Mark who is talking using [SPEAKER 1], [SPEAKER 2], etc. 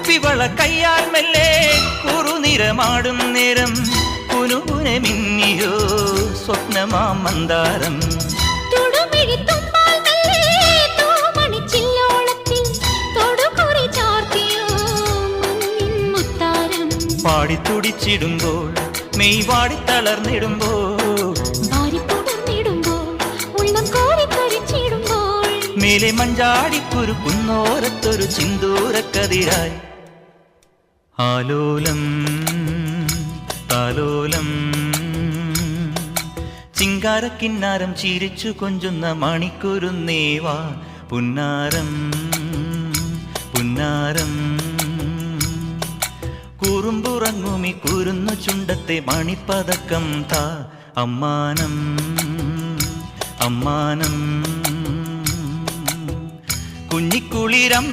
[SPEAKER 1] കുപ്പിവള കയ്യാൽ മെല്ലെ കുറുനിറമാടും നേരം കുനുകുനെ മിന്നിയോ സ്വപ്നമാം മന്ദാരം. പാടിത്തുടിച്ചിടുമ്പോൾ മെയ് വാടി തളർന്നിടുമ്പോൾ മേലെ മഞ്ചാടിക്കുരു കുന്നോരത്തൊരു ചിന്തൂരക്കതിരായി ആലോലം താലോലം ചിങ്കാരക്കിന്നാരം ചിരിച്ചു കൊഞ്ചുന്ന മണിക്കുരുന്നേവാ പുന്നാരം പുന്നാരം. കുറുമ്പുറങ്ങുമി കുരുന്നു ചുണ്ടത്തെ മണിപ്പതക്കം താ അമ്മാനം അമ്മാനം. കുഞ്ഞിക്കുളിരം